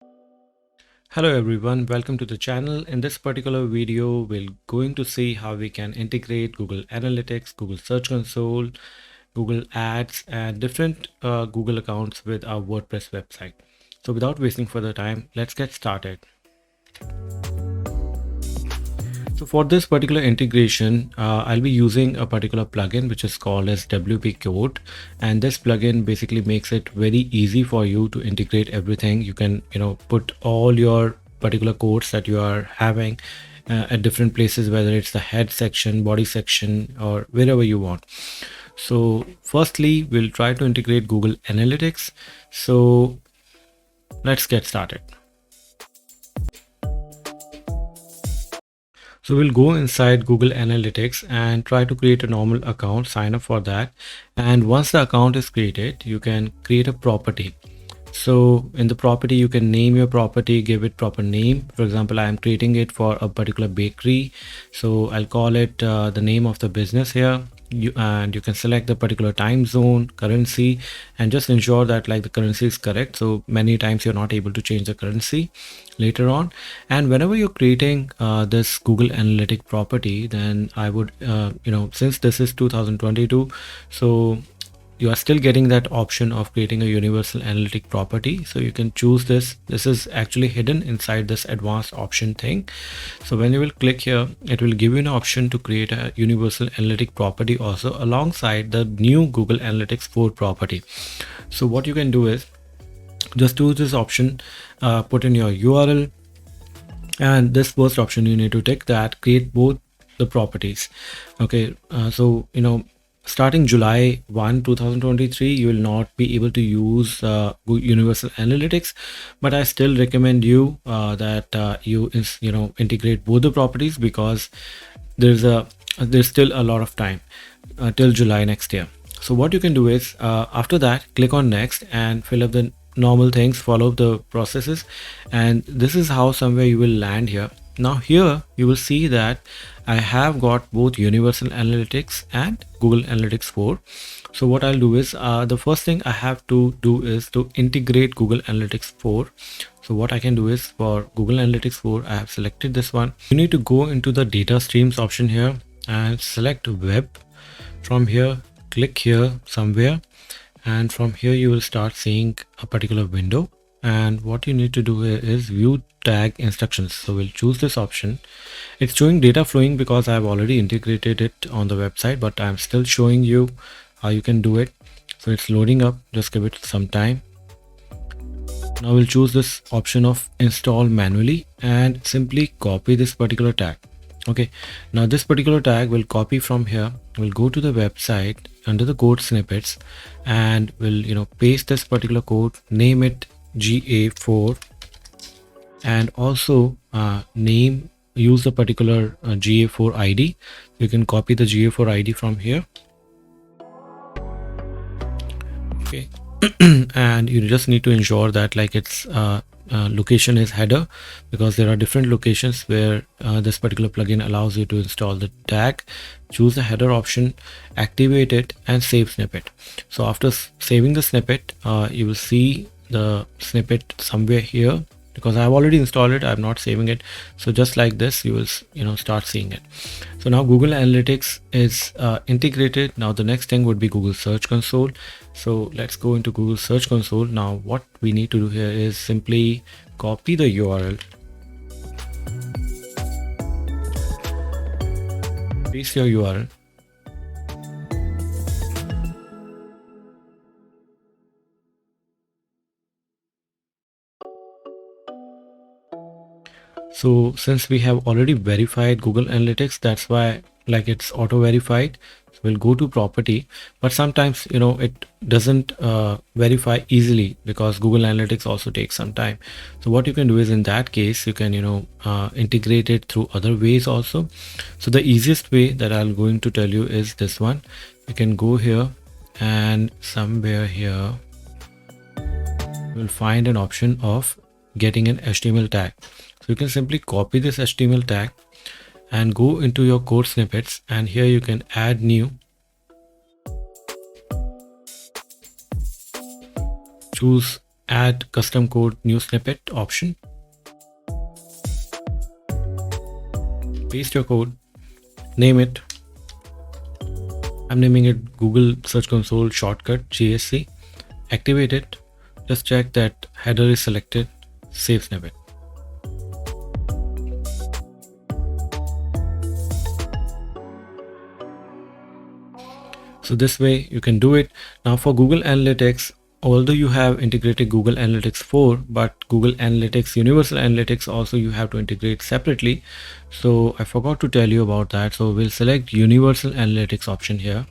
Hello everyone, welcome to the channel. In this particular video, we're going to see how we can integrate Google Analytics, Google Search Console, Google Ads, and different Google accounts with our WordPress website. So without wasting further time, let's get started. So for this particular integration, I'll be using a particular plugin which is called as WP Code, and this plugin basically makes it very easy for you to integrate everything. You can put all your particular codes that you are having at different places, whether it's the head section, body section, or wherever you want. So firstly, we'll try to integrate Google Analytics. So let's get started. So we'll go inside Google Analytics and try to create a normal account, sign up for that. And once the account is created, you can create a property. So in the property, you can name your property, give it proper name. For example, I am creating it for a particular bakery. So I'll call it the name of the business here. You can select the particular time zone, currency, and just ensure that like the currency is correct. So many times you're not able to change the currency later on. And whenever you're creating this Google Analytic property, then I would since this is 2022, so you are still getting that option of creating a universal analytic property. So you can choose this. This is actually hidden inside this advanced option thing. So when you will click here, it will give you an option to create a universal analytic property also alongside the new Google Analytics 4 property. So what you can do is just choose this option, put in your URL, and this first option you need to tick that create both the properties. Okay, starting July 1, 2023, you will not be able to use Universal Analytics, but I still recommend you that you integrate both the properties, because there's still a lot of time till July next year. So what you can do is after that, click on next and fill up the normal things, follow the processes, and this is how somewhere you will land here. Now here you will see that I have got both Universal Analytics and Google Analytics 4. So what I'll do is the first thing I have to do is to integrate Google Analytics 4. So what I can do is for Google Analytics 4, I have selected this one. You need to go into the data streams option here and select web. From here, click here somewhere, and from here you will start seeing a particular window. And what you need to do here is view tag instructions. So we'll choose this option. It's showing data flowing because I've already integrated it on the website, but I'm still showing you how you can do it. So it's loading up, just give it some time. Now we'll choose this option of install manually and simply copy this particular tag. Okay, now this particular tag will copy from here. We'll go to the website under the code snippets and we'll paste this particular code, name it GA4, and also use the particular GA4 ID. You can copy the GA4 ID from here. Okay, and you just need to ensure that like its location is header, because there are different locations where this particular plugin allows you to install the tag. Choose the header option, activate it, and save snippet. So after saving the snippet, you will see the snippet somewhere here. Because I've already installed it, I'm not saving it. So just like this, you will start seeing it. So now Google Analytics is integrated. Now the next thing would be Google Search Console. So let's go into Google Search Console. Now what we need to do here is simply copy the URL, paste your URL, so since we have already verified Google Analytics, that's why like it's auto verified. So we'll go to property, but sometimes it doesn't verify easily because Google Analytics also takes some time. So what you can do is in that case you can integrate it through other ways also. So the easiest way that I'm going to tell you is this one. You can go here and somewhere here you'll find an option of getting an HTML tag. So you can simply copy this HTML tag and go into your code snippets, and here you can add new, choose add custom code new snippet option. Paste your code, name it. I'm naming it Google Search Console Shortcut GSC. Activate it. Just check that header is selected. Save snippet. So this way you can do it. Now for Google Analytics, although you have integrated Google Analytics 4, but Google Analytics, Universal Analytics also you have to integrate separately. So I forgot to tell you about that. So we'll select Universal Analytics option here.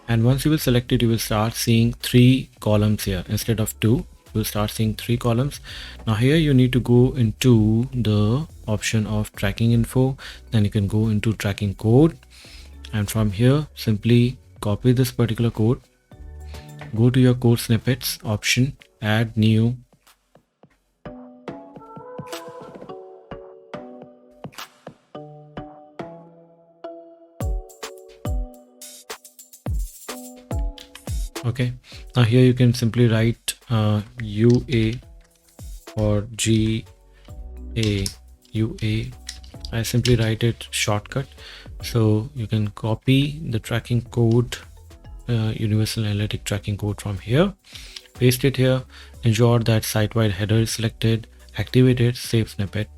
And once you will select it, you will start seeing 3 columns here instead of 2. You'll start seeing 3 columns. Now here you need to go into the option of tracking info. Then you can go into tracking code. And from here, simply copy this particular code. Go to your code snippets option, add new. Okay, now here you can simply write UA or GAUA. I simply write it shortcut. So you can copy the tracking code, Universal Analytic tracking code from here, paste it here, ensure that site-wide header is selected, activate it, save snippet.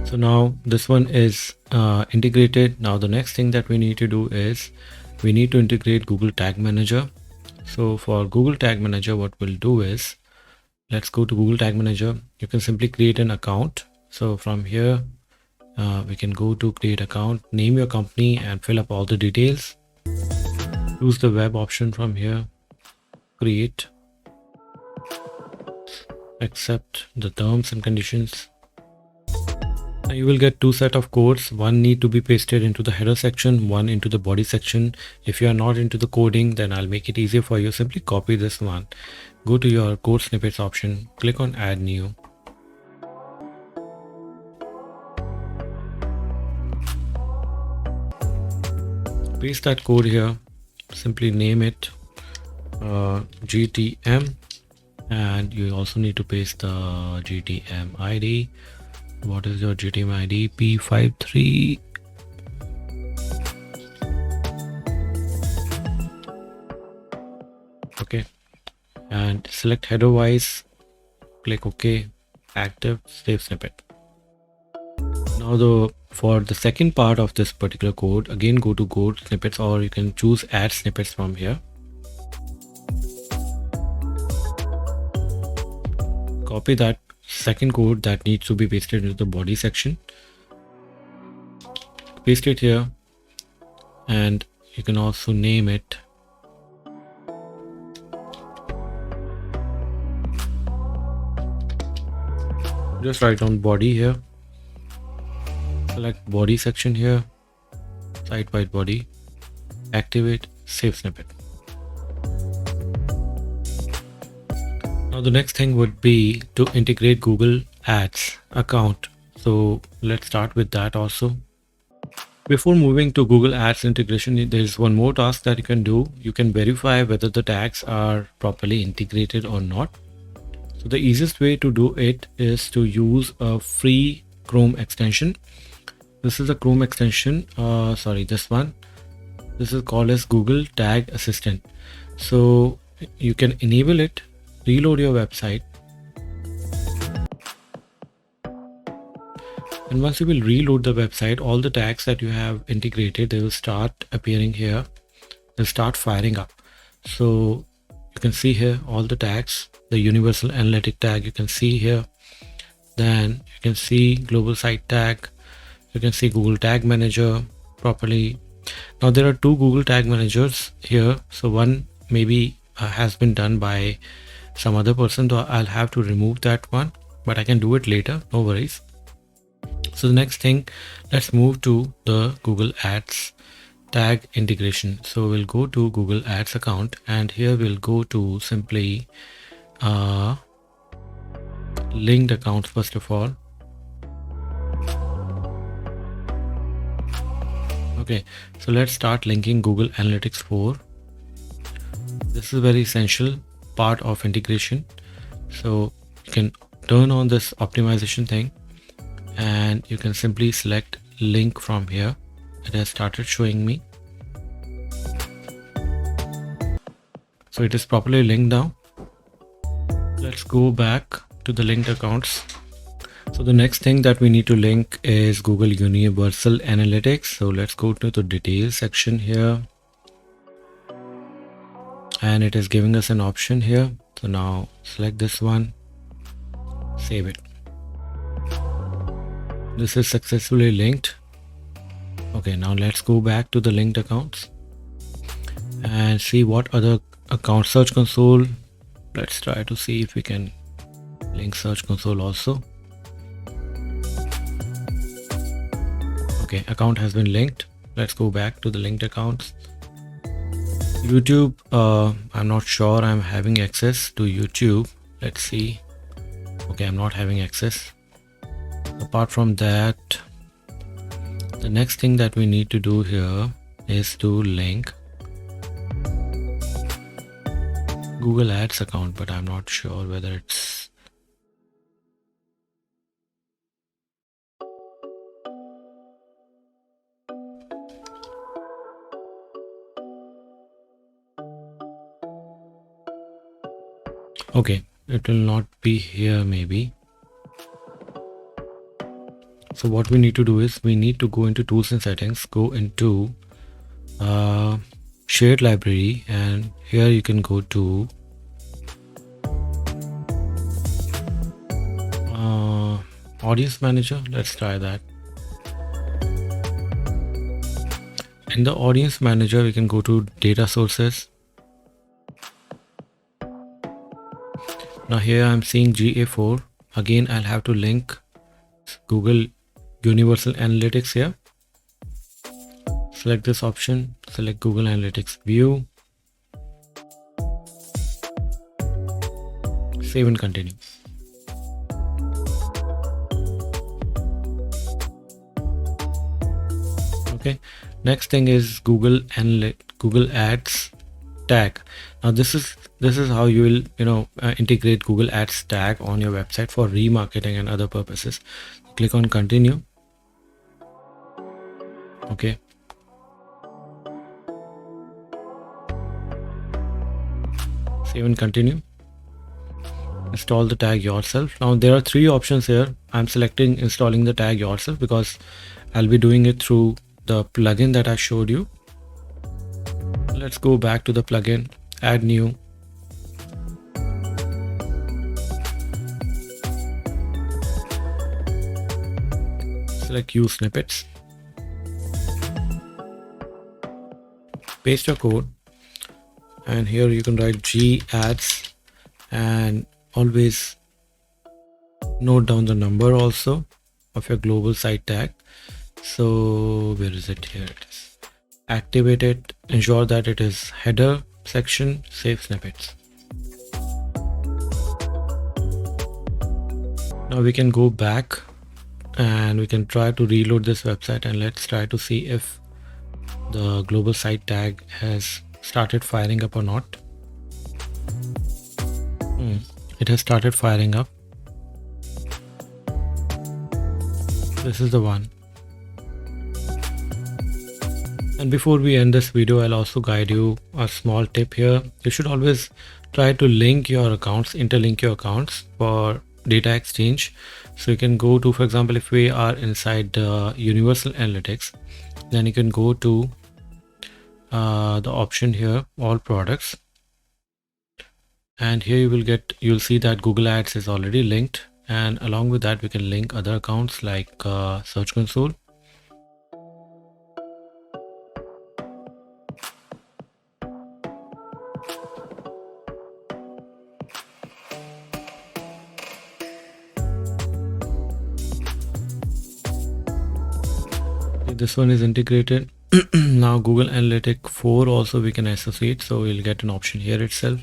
So now this one is integrated. Now the next thing that we need to do is we need to integrate Google Tag Manager. So for Google Tag Manager, what we'll do is, let's go to Google Tag Manager. You can simply create an account. So from here, we can go to create account, name your company and fill up all the details. Choose the web option from here, create, accept the terms and conditions. Now you will get 2 sets of codes. One need to be pasted into the header section, one into the body section. If you are not into the coding, then I'll make it easier for you. Simply copy this one. Go to your code snippets option, click on add new. Paste that code here, simply name it GTM, and you also need to paste the GTM ID. What is your GTM ID? P53. Okay, and select header wise, click OK, active, save snippet. Now for the second part of this particular code, again go to code snippets, or you can choose add snippets from here. Copy that second code that needs to be pasted into the body section. Paste it here, and you can also name it just write down body here. Select body section here, site-wide body, activate, save snippet. Now the next thing would be to integrate Google Ads account. So let's start with that also. Before moving to Google Ads integration, there is one more task that you can do. You can verify whether the tags are properly integrated or not. So the easiest way to do it is to use a free Chrome extension. This is a Chrome extension, this one. This is called as Google Tag Assistant. So you can enable it, reload your website. And once you will reload the website, all the tags that you have integrated, they will start appearing here. They'll start firing up. So you can see here all the tags, the Universal Analytic tag you can see here. Then you can see global site tag. You can see Google Tag Manager properly. Now there are 2 Google Tag Managers here. So one maybe has been done by some other person, so I'll have to remove that one, but I can do it later, no worries. So the next thing, let's move to the Google Ads tag integration. So we'll go to Google Ads account, and here we'll go to simply linked accounts first of all. Okay, so let's start linking Google Analytics 4. This is very essential part of integration. So you can turn on this optimization thing and you can simply select link from here. It has started showing me. So it is properly linked now. Let's go back to the linked accounts. So the next thing that we need to link is Google Universal Analytics. So let's go to the details section here. And it is giving us an option here. So now select this one, save it. This is successfully linked. Okay, now let's go back to the linked accounts and see what other account. Search console. Let's try to see if we can link search console also. Okay, account has been linked. Let's go back to the linked accounts. YouTube, I'm not sure I'm having access to YouTube. Let's see. Okay, I'm not having access. Apart from that, the next thing that we need to do here is to link Google Ads account, but I'm not sure whether it's okay. It will not be here maybe. So what we need to do is we need to go into tools and settings, go into shared library, and here you can go to audience manager. Let's try that. In the audience manager, we can go to data sources. Now here I'm seeing GA4. Again, I'll have to link Google Universal Analytics here. Select this option, select Google Analytics view, save and continue. Okay, next thing is Google Ads tag. Now this is how you will integrate Google Ads tag on your website for remarketing and other purposes. Click on continue. Okay, save and continue. Install the tag yourself. Now there are three options here. I'm selecting installing the tag yourself because I'll be doing it through the plugin that I showed you. Let's go back to the plugin, add new. Select use snippets. Paste your code, and here you can write G ads and always note down the number also of your global site tag. So where is it? Here it is. Activate it, ensure that it is header section, save snippets. Now we can go back and we can try to reload this website, and let's try to see if the global site tag has started firing up or not. It has started firing up. This is the one. And before we end this video, I'll also guide you a small tip here. You should always try to link your accounts, interlink your accounts for data exchange. So you can go to, for example, if we are inside Universal Analytics, then you can go to the option here, all products, and here you'll see that Google Ads is already linked, and along with that we can link other accounts like Search Console. This one is integrated. Now Google Analytics 4 also we can associate, so we'll get an option here itself.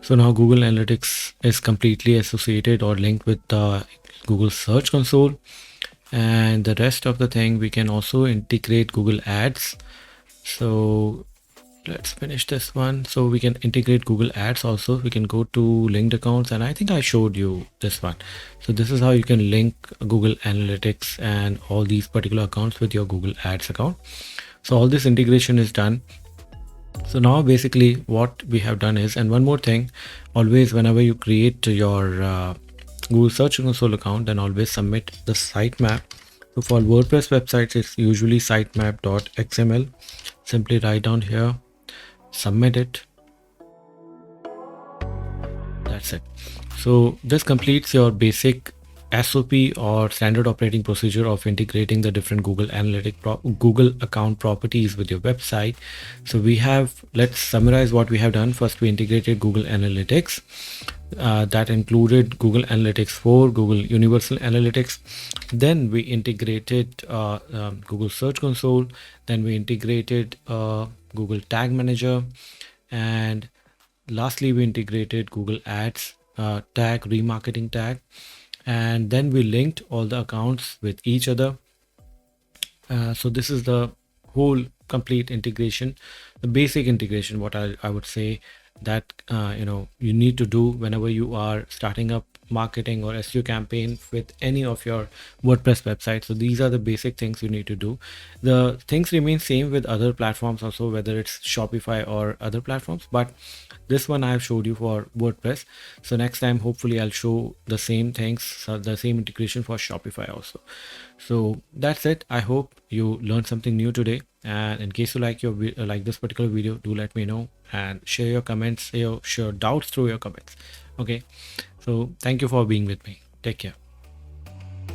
So now Google Analytics is completely associated or linked with the Google Search Console, and the rest of the thing we can also integrate Google Ads. So let's finish this one. So we can integrate Google Ads also. We can go to linked accounts, and I think I showed you this one. So this is how you can link Google Analytics and all these particular accounts with your Google Ads account. So all this integration is done. So now basically what we have done is, and one more thing, always whenever you create your Google Search Console account, then always submit the sitemap. So for WordPress websites, it's usually sitemap.xml. Simply write down here, submit it. That's it. So this completes your basic SOP or standard operating procedure of integrating the different Google account properties with your website. So let's summarize what we have done. First, we integrated Google Analytics. That included Google Analytics 4, Google Universal Analytics. Then we integrated Google Search Console. Then we integrated Google Tag Manager. And lastly, we integrated Google Ads tag, remarketing tag. And then we linked all the accounts with each other. So this is the whole complete integration, the basic integration, what I would say that you need to do whenever you are starting up marketing or SEO campaign with any of your WordPress websites. So these are the basic things you need to do. The things remain same with other platforms also, whether it's Shopify or other platforms, but this one I have showed you for WordPress. So next time hopefully I'll show the same things, the same integration for Shopify also. So that's it. I hope you learned something new today, and in case you like this particular video, do let me know and share your comments, share doubts through your comments. Okay, so thank you for being with me. Take care.